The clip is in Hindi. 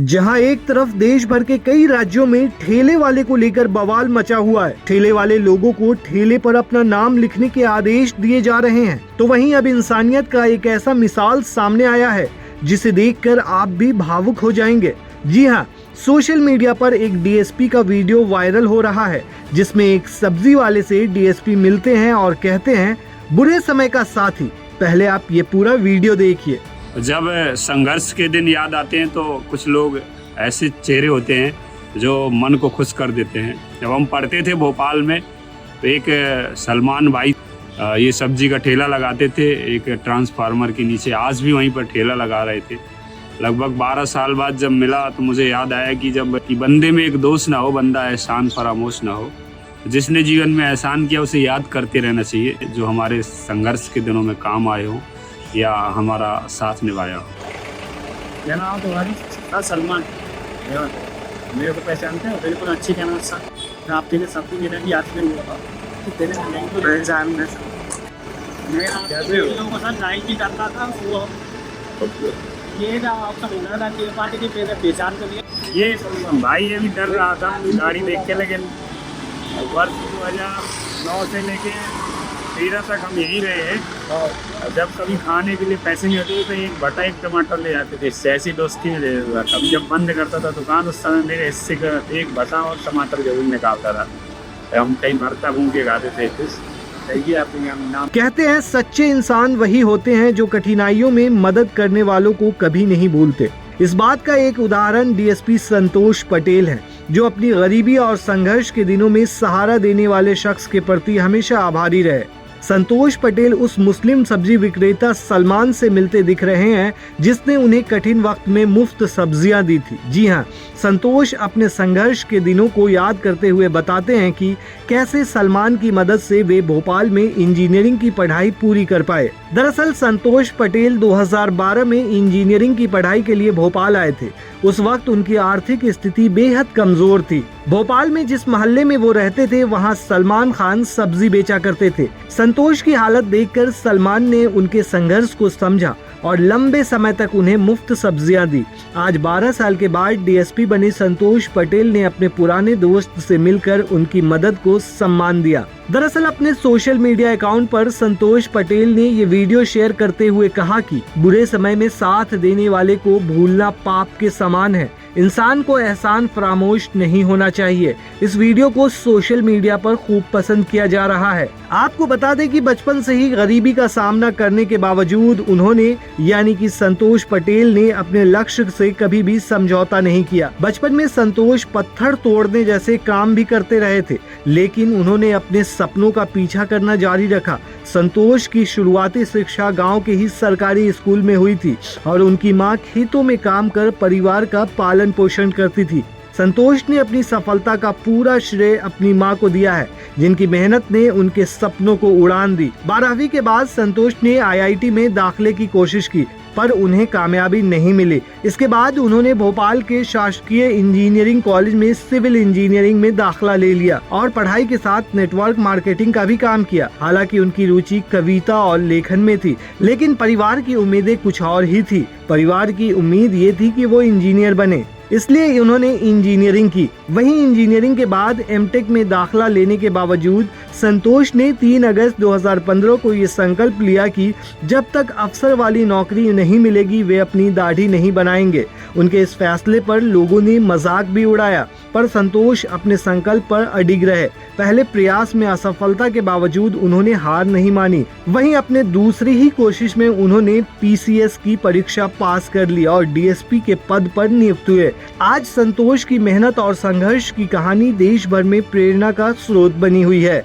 जहां एक तरफ देश भर के कई राज्यों में ठेले वाले को लेकर बवाल मचा हुआ है। ठेले वाले लोगों को ठेले पर अपना नाम लिखने के आदेश दिए जा रहे हैं, तो वहीं अब इंसानियत का एक ऐसा मिसाल सामने आया है जिसे देखकर आप भी भावुक हो जाएंगे। जी हां, सोशल मीडिया पर एक डीएसपी का वीडियो वायरल हो रहा है जिसमें एक सब्जी वाले से डीएसपी मिलते हैं और कहते हैं बुरे समय का साथी। पहले आप ये पूरा वीडियो देखिए। जब संघर्ष के दिन याद आते हैं तो कुछ लोग ऐसे चेहरे होते हैं जो मन को खुश कर देते हैं। जब हम पढ़ते थे भोपाल में तो एक सलमान भाई ये सब्जी का ठेला लगाते थे एक ट्रांसफार्मर के नीचे, आज भी वहीं पर ठेला लगा रहे थे। लगभग 12 साल बाद जब मिला तो मुझे याद आया कि जब बंदे में एक दोष ना हो, बंदा एहसान फरामोश ना हो। जिसने जीवन में एहसान किया उसे याद करते रहना चाहिए, जो हमारे संघर्ष के दिनों में काम आए हो या हमारा साथ निभाया हो। क्या नाम तुम्हारी? सलमान। मेरे को पहचानते हो? बिल्कुल अच्छी क्या नाम सर। आप तेरे सब कुछ मेरा भी याद नहीं हुआ तो तेरे नहीं तो पहचान में मैं लोगों को सर गाइड भी करता था। वो ये ना आपका होना था कि पार्टी की पहचान के लिए ये भाई ये भी डर रहा था गाड़ी देख के, लेकिन वर्ष 2009 से लेके 13 तक हम यहीं रहे हैं। और जब कभी खाने के लिए पैसे नहीं होते तो एक भट्टा एक टमाटर ले जाते थे, ऐसी दोस्ती में दे देता था। कभी जब बंद करता था दुकान उस समय मेरे हिस्से का एक भट्टा और टमाटर जरूर निकालता था। हम कहीं भरता घूम के खाते थे। कहते हैं सच्चे इंसान वही होते हैं जो कठिनाइयों में मदद करने वालों को कभी नहीं भूलते। इस बात का एक उदाहरण डीएसपी संतोष पटेल है, जो अपनी गरीबी और संघर्ष के दिनों में सहारा देने वाले शख्स के प्रति हमेशा आभारी रहे। संतोष पटेल उस मुस्लिम सब्जी विक्रेता सलमान से मिलते दिख रहे हैं जिसने उन्हें कठिन वक्त में मुफ्त सब्जियां दी थी। जी हां, संतोष अपने संघर्ष के दिनों को याद करते हुए बताते हैं कि कैसे सलमान की मदद से वे भोपाल में इंजीनियरिंग की पढ़ाई पूरी कर पाए। दरअसल संतोष पटेल 2012 में इंजीनियरिंग की पढ़ाई के लिए भोपाल आए थे। उस वक्त उनकी आर्थिक स्थिति बेहद कमजोर थी। भोपाल में जिस मोहल्ले में वो रहते थे वहाँ सलमान खान सब्जी बेचा करते थे। संतोष की हालत देखकर सलमान ने उनके संघर्ष को समझा और लंबे समय तक उन्हें मुफ्त सब्जियां दी। आज 12 साल के बाद डीएसपी बने संतोष पटेल ने अपने पुराने दोस्त से मिलकर उनकी मदद को सम्मान दिया। दरअसल अपने सोशल मीडिया अकाउंट पर संतोष पटेल ने ये वीडियो शेयर करते हुए कहा कि बुरे समय में साथ देने वाले को भूलना पाप के समान है। इंसान को एहसान फरामोश नहीं होना चाहिए। इस वीडियो को सोशल मीडिया पर खूब पसंद किया जा रहा है। आपको बता दें कि बचपन से ही गरीबी का सामना करने के बावजूद उन्होंने यानी कि संतोष पटेल ने अपने लक्ष्य से कभी भी समझौता नहीं किया। बचपन में संतोष पत्थर तोड़ने जैसे काम भी करते रहे थे, लेकिन उन्होंने अपने सपनों का पीछा करना जारी रखा। संतोष की शुरुआती शिक्षा गांव के ही सरकारी स्कूल में हुई थी और उनकी मां खेतों में काम कर परिवार का पालन पोषण करती थी। संतोष ने अपनी सफलता का पूरा श्रेय अपनी मां को दिया है, जिनकी मेहनत ने उनके सपनों को उड़ान दी। 12वीं के बाद संतोष ने आईआईटी में दाखिले की कोशिश की पर उन्हें कामयाबी नहीं मिली। इसके बाद उन्होंने भोपाल के शासकीय इंजीनियरिंग कॉलेज में सिविल इंजीनियरिंग में दाखिला ले लिया और पढ़ाई के साथ नेटवर्क मार्केटिंग का भी काम किया। हालांकि उनकी रुचि कविता और लेखन में थी, लेकिन परिवार की उम्मीदें कुछ और ही थी। परिवार की उम्मीद ये थी कि वो इंजीनियर बने, इसलिए उन्होंने इंजीनियरिंग की। वहीं इंजीनियरिंग के बाद एमटेक में दाखिला लेने के बावजूद संतोष ने 3 अगस्त 2015 को ये संकल्प लिया कि जब तक अफसर वाली नौकरी नहीं मिलेगी वे अपनी दाढ़ी नहीं बनाएंगे। उनके इस फैसले पर लोगों ने मजाक भी उड़ाया, पर संतोष अपने संकल्प पर अडिग रहे। पहले प्रयास में असफलता के बावजूद उन्होंने हार नहीं मानी। वहीं अपने दूसरी ही कोशिश में उन्होंने पीसीएस की परीक्षा पास कर ली और डीएसपी के पद पर नियुक्त हुए। आज संतोष की मेहनत और संघर्ष की कहानी देश भर में प्रेरणा का स्रोत बनी हुई है।